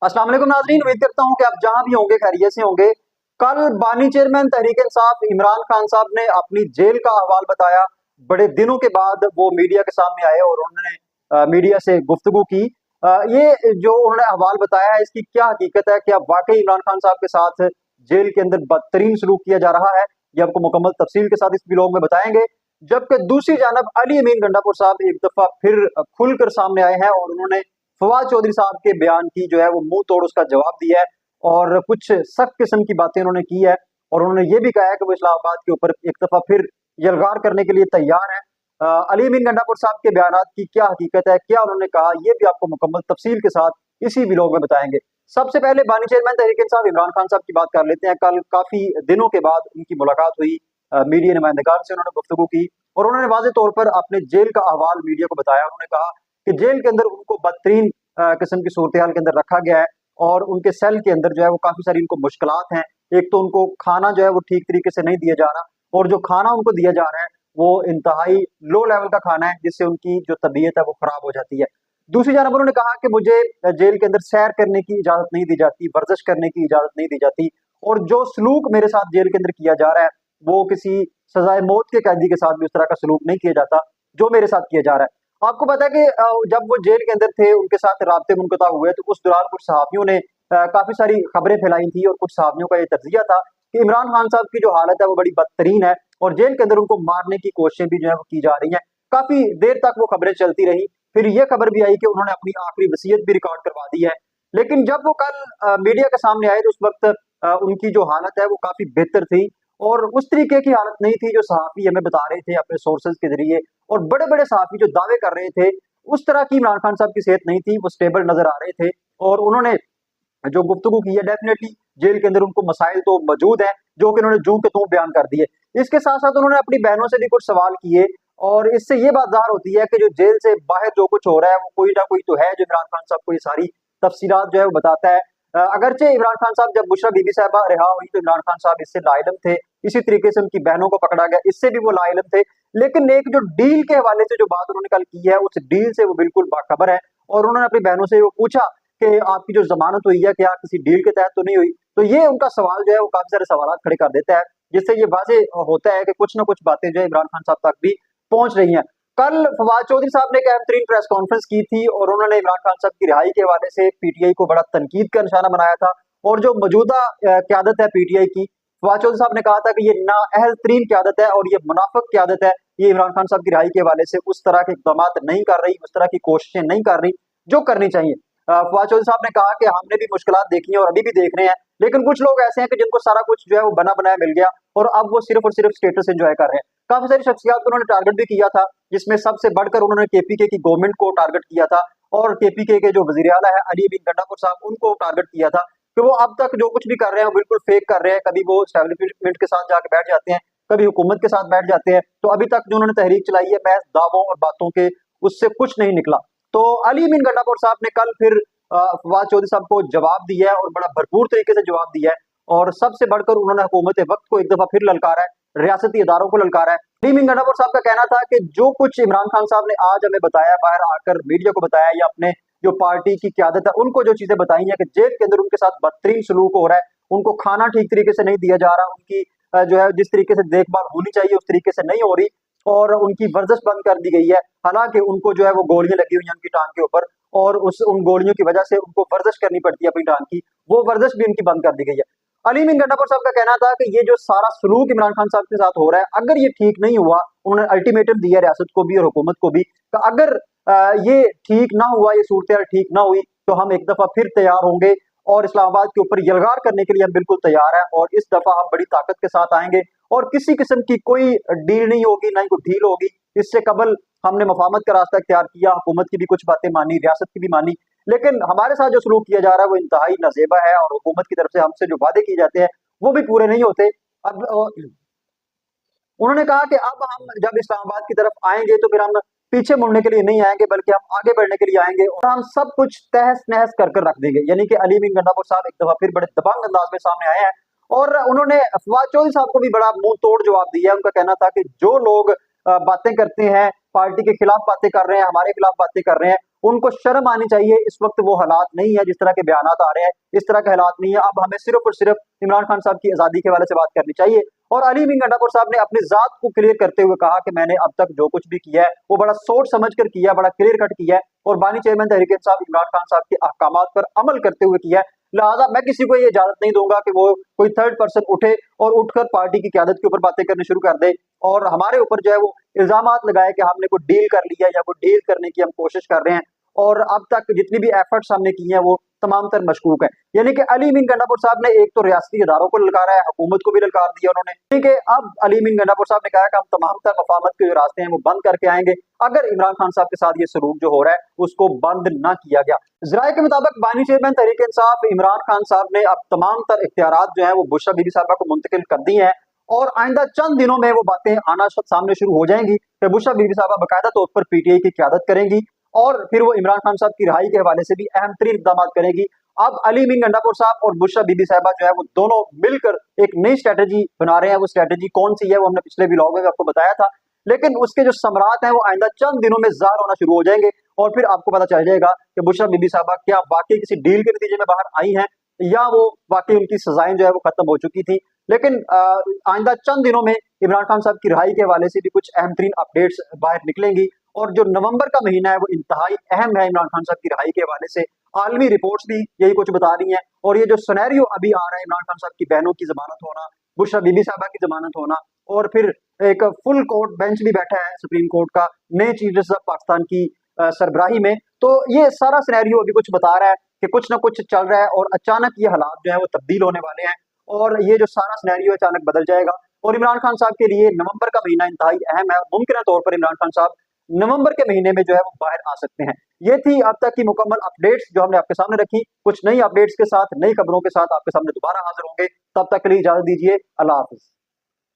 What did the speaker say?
अस्सलाम वालेकुम नाज़रीन, उम्मीद करता हूं कि आप जहां भी होंगे खैरियत से होंगे। कल बानी चेयरमैन तहरीक इंसाफ इमरान खान साहब ने अपनी जेल का अहवाल बताया। बड़े दिनों के बाद वो मीडिया के सामने आए और उन्होंने मीडिया से गुफ्तगू की। ये जो उन्होंने अहवाल बताया है, इसकी क्या हकीकत है? क्या वाकई इमरान खान साहब के साथ जेल के अंदर बदतरीन सलूक किया जा रहा है? ये आपको मुकम्मल तफसील के साथ इस व्लॉग में बताएंगे। जबकि दूसरी जानब अली अमीन गंडापुर साहब एक दफा फिर खुलकर सामने आए हैं और उन्होंने फवाद चौधरी साहब के बयान की जो है वो मुंह तोड़ उसका जवाब दिया है और कुछ सख्त किस्म की बातें उन्होंने की है। और उन्होंने ये भी कहा है कि वो इस्लामाबाद के ऊपर एक दफा फिर यलगार करने के लिए तैयार है। अली अमीन गंडापुर साहब के बयान की क्या हकीकत है, क्या उन्होंने कहा, ये भी आपको मुकम्मल तफसील के साथ इसी व्लॉग में बताएंगे। सबसे पहले बानी चेयरमैन तहरीक इंसाफ इमरान खान साहब की बात कर लेते हैं। कल काफी दिनों के बाद उनकी मुलाकात हुई, मीडिया नुमाइंदगार से उन्होंने गुफ्तगू की और उन्होंने वाज़ेह तौर पर अपने जेल का अहवाल मीडिया को बताया। उन्होंने कहा कि जेल के अंदर उनको बदतरीन किस्म की सूरत हाल के अंदर रखा गया है और उनके सेल के अंदर जो है वो काफी सारी उनको मुश्किलात हैं। एक तो उनको खाना जो है वो ठीक तरीके से नहीं दिया जा रहा और जो खाना उनको दिया जा रहा है वो इंतहाई लो लेवल का खाना है, जिससे उनकी जो तबीयत है वो खराब हो जाती है। दूसरी जानब उन्होंने कहा कि मुझे जेल के अंदर सैर करने की इजाजत नहीं दी जाती, वर्जिश करने की इजाजत नहीं दी जाती और जो सलूक मेरे साथ जेल के अंदर किया जा रहा है वो किसी सजाए मौत के कैदी के साथ भी उस तरह का सलूक नहीं किया जाता जो मेरे साथ किया जा रहा है। आपको पता है कि जब वो जेल के अंदर थे उनके साथ राब्ते मुनक़ता हुए तो उस दौरान कुछ सहाफ़ियों ने काफी सारी खबरें फैलाई थी और कुछ सहाफ़ियों का ये तज्जिया था कि इमरान खान साहब की जो हालत है वो बड़ी बदतरीन है और जेल के अंदर उनको मारने की कोशिशें भी जो है वो की जा रही हैं। काफी देर तक वो खबरें चलती रही, फिर ये खबर भी आई कि उन्होंने अपनी आखिरी वसीयत भी रिकॉर्ड करवा दी है। लेकिन जब वो कल मीडिया के सामने आए तो उस वक्त उनकी जो हालत है वो काफी बेहतर थी और उस तरीके की हालत नहीं थी जो सहाफ़ी हमें बता रहे थे अपने सोर्सेज के जरिए। और बड़े बड़े सहाफ़ी जो दावे कर रहे थे उस तरह की इमरान खान साहब की सेहत नहीं थी, वो स्टेबल नजर आ रहे थे और उन्होंने जो गुफ्तगू की है डेफिनेटली जेल के अंदर उनको मसाइल तो मौजूद है जो कि उन्होंने जूं के तूं बयान कर दिए। इसके साथ साथ उन्होंने अपनी बहनों से भी कुछ सवाल किए और इससे ये बात जाहिर होती है कि जो जेल से बाहर जो कुछ हो रहा है वो कोई ना कोई तो है जो इमरान खान साहब को ये सारी तफसीलात जो है वो बताता है। अगरचे इमरान खान साहब जब बुशरा बीबी साहबा रिहा हुई तो इमरान खान साहब इससे लाइलम थे, इसी तरीके से उनकी बहनों को पकड़ा गया, इससे भी वो लाइलम थे। लेकिन एक जो डील के हवाले से जो बात उन्होंने कल की है उस डील से वो बिल्कुल बाखबर है और उन्होंने अपनी बहनों से वो पूछा कि आपकी जो जमानत हुई है क्या किसी डील के तहत तो नहीं हुई। तो ये उनका सवाल जो है वो काफी सारे सवाल खड़े कर देता है, जिससे ये वाज़ेह होता है कि कुछ ना कुछ बातें जो है इमरान खान साहब तक भी पहुंच रही हैं। कल फवाद चौधरी साहब ने एक अहम तरीन प्रेस कॉन्फ्रेंस की थी और उन्होंने इमरान खान साहब की रिहाई के हवाले से पीटीआई को बड़ा तनकीद का निशाना बनाया था और जो मौजूदा क्यादत है पीटीआई की, फवाद चौधरी साहब ने कहा था कि ये नाअहल तरीन क्यादत है और ये मुनाफिक क्यादत है। ये इमरान खान साहब की रिहाई के हवाले से उस तरह के इकदाम नहीं कर रही, उस तरह की कोशिशें नहीं कर रही जो करनी चाहिए। फवाद चौधरी साहब ने कहा कि हमने भी मुश्किलात देखी हैं और अभी भी देख रहे हैं, लेकिन कुछ लोग ऐसे हैं कि जिनको सारा कुछ जो है वो बना बनाया मिल गया और अब वो सिर्फ और सिर्फ स्टेटस एंजॉय कर रहे हैं। काफी सारी शख्सियात को उन्होंने टारगेट भी किया था, जिसमें सबसे बढ़कर उन्होंने केपीके की गवर्नमेंट को टारगेट किया था और केपीके के जो वजीर आला है अली अमीन गंडापुर साहब उनको टारगेट किया था कि वो अब तक जो कुछ भी कर रहे हैं वो बिल्कुल फेक कर रहे हैं। कभी वो एस्टैब्लिशमेंट के साथ जाके बैठ जाते हैं, कभी हुकूमत के साथ बैठ जाते हैं। तो अभी तक जो उन्होंने तहरीक चलाई है महज दावों और बातों के, उससे कुछ नहीं निकला। तो अली अमीन गंडापुर साहब ने कल फिर फवाद चौधरी साहब को जवाब दिया है और बड़ा भरपूर तरीके से जवाब दिया है और सबसे बढ़कर उन्होंने हुकूमत वक्त को एक दफा फिर ललकारा है, रियासती इदारों को ललकारा है। अली अमीन गंडापुर साहब का कहना था कि जो कुछ इमरान खान साहब ने आज हमें बताया, बाहर आकर मीडिया को बताया या अपने जो पार्टी की क्यादत है उनको जो चीजें बताई हैं कि जेल के अंदर उनके साथ बदतरीन सलूक हो रहा है, उनको खाना ठीक तरीके से नहीं दिया जा रहा, उनकी जो है जिस तरीके से देखभाल होनी चाहिए उस तरीके से नहीं हो रही और उनकी वर्जिश बंद कर दी गई है। हालांकि उनको जो है वो गोलियां लगी हुई हैं उनकी टांग के ऊपर और उन गोलियों की वजह से उनको वर्जिश करनी पड़ती है अपनी टांग की, वो वर्जिश भी उनकी बंद कर दी गई है। अली अमीन गंडापुर साहब का कहना था कि ये जो सारा सलूक इमरान खान साहब के साथ हो रहा है, अगर ये ठीक नहीं हुआ, उन्होंने अल्टीमेटम दिया रियासत को भी और हुकूमत को भी कि अगर ये ठीक ना हुआ, ये सूरत ठीक ना हुई तो हम एक दफा फिर तैयार होंगे और इस्लामाबाद के ऊपर यलगार करने के लिए हम बिल्कुल तैयार हैं और इस दफा हम बड़ी ताकत के साथ आएंगे और किसी किस्म की कोई डील नहीं होगी, ना ही कोई ढील होगी। इससे कबल हमने मफाहमत का रास्ता इख्तियार किया, हुकूमत की भी कुछ बातें मानी, रियासत की भी मानी, लेकिन हमारे साथ जो सलूक किया जा रहा है वो इंतहाई नाजेबा है और हुकूमत की तरफ से हमसे जो वादे किए जाते हैं वो भी पूरे नहीं होते। अब उन्होंने कहा कि अब हम जब इस्लामाबाद की तरफ आएंगे तो फिर हम पीछे मुड़ने के लिए नहीं आएंगे बल्कि हम आगे बढ़ने के लिए आएंगे और हम सब कुछ तहस नहस कर कर रख देंगे। यानी कि अली अमीन गंडापुर साहब एक दफा फिर बड़े दबंग अंदाज में सामने आए हैं और उन्होंने फवाद चौधरी साहब को भी बड़ा मुंह तोड़ जवाब दिया है। उनका कहना था कि जो लोग बातें करते हैं, पार्टी के खिलाफ बातें कर रहे हैं, हमारे खिलाफ बातें कर रहे हैं, उनको शर्म आनी चाहिए। इस वक्त वो हालात नहीं है जिस तरह के बयानात आ रहे हैं, इस तरह के हालात नहीं है। अब हमें सिर्फ और सिर्फ इमरान खान साहब की आजादी के हवाले से बात करनी चाहिए। और अली मीर गंडापुर साहब ने अपनी जात को क्लियर करते हुए कहा कि मैंने अब तक जो कुछ भी किया है वो बड़ा सोच समझ कर किया है, बड़ा क्लियर कट किया है और बानी चेयरमैन तहरीक इंसाफ इमरान खान साहब के अहकामात पर अमल करते हुए किया है। लिहाजा मैं किसी को ये इजाजत नहीं दूंगा कि वो कोई थर्ड पर्सन उठे और उठकर पार्टी की क्यादत के ऊपर बातें करनी शुरू कर दे और हमारे ऊपर जो है वो इल्जामात लगाए कि हमने कोई डील कर लिया या कोई डील करने की हम कोशिश कर रहे हैं। और अब तक जितनी भी एफर्ट्स हमने की हैं वो तमाम तर मशकूक है। यानी कि अली मीर गंडापुर साहब ने एक तो रियासती इदारों को ललकारा है, हुकूमत को भी ललकार दिया उन्होंने। यानी कि अब अली मीर गंडापुर साहब ने कहा कि हम तमाम तर मफाहमत के जो रास्ते हैं वो बंद करके आएंगे अगर इमरान खान साहब के साथ ये सलूक जो हो रहा है उसको बंद ना किया गया। जराये के मुताबिक बानी चेयरमैन तहरीक इंसाफ इमरान खान साहब ने अब तमाम तर इख्तियारात जो है वो बुशरा बीबी साहबा को मुंतकिल कर दी हैं और आइंदा चंद दिनों में वो बातें आना सामने शुरू हो जाएंगी कि बुशरा बीबी साहबा बाकायदा तौर पर पीटीआई की क्यादत करेंगी और फिर वो इमरान खान साहब की रिहाई के हवाले से भी अहम तरीन इकदाम करेगी। अब अली मीर गंडापुर साहब और बुशरा बीबी साहबा जो है वो दोनों मिलकर एक नई स्ट्रेटेजी बना रहे हैं। वो स्ट्रेटेजी कौन सी है वो हमने पिछले व्लॉग में आपको बताया था, लेकिन उसके जो समरात हैं वो आइंदा चंद दिनों में ज़ाहिर होना शुरू हो जाएंगे और फिर आपको पता चल जाएगा कि बुशरा बीबी साहबा क्या वाकई किसी डील के नतीजे में बाहर आई हैं या वो वाकई उनकी सजाएं जो है वो खत्म हो चुकी थी। लेकिन आइंदा चंद दिनों में इमरान खान साहब की रिहाई के हवाले से भी कुछ अहम तरीन अपडेट्स बाहर निकलेंगी और जो नवंबर का महीना है वो इंतहाई अहम है इमरान खान साहब की रिहाई के हवाले से। आलमी रिपोर्ट्स भी यही कुछ बता रही हैं और ये जो सिनेरियो अभी आ रहा है इमरान खान साहब की बहनों की जमानत होना, बुशरा बीबी साहबा की जमानत होना और फिर एक फुल कोर्ट बेंच भी बैठा है सुप्रीम कोर्ट का नए चीफ जस्टिस ऑफ पाकिस्तान की सरबराही में, तो ये सारा सिनेरियो अभी कुछ बता रहा है कि कुछ ना कुछ चल रहा है और अचानक ये हालात जो है वो तब्दील होने वाले हैं और ये जो सारा सिनेरियो अचानक बदल जाएगा और इमरान खान साहब के लिए नवंबर का महीना इंतहाई अहम है। मुमकिन तौर पर इमरान खान साहब नवंबर के महीने में जो है वो बाहर आ सकते हैं। ये थी अब तक की मुकम्मल अपडेट्स जो हमने आपके सामने रखी। कुछ नई अपडेट्स के साथ, नई खबरों के साथ आपके सामने दोबारा हाजिर होंगे। तब तक के लिए इजाजत दीजिए। अल्लाह हाफिज।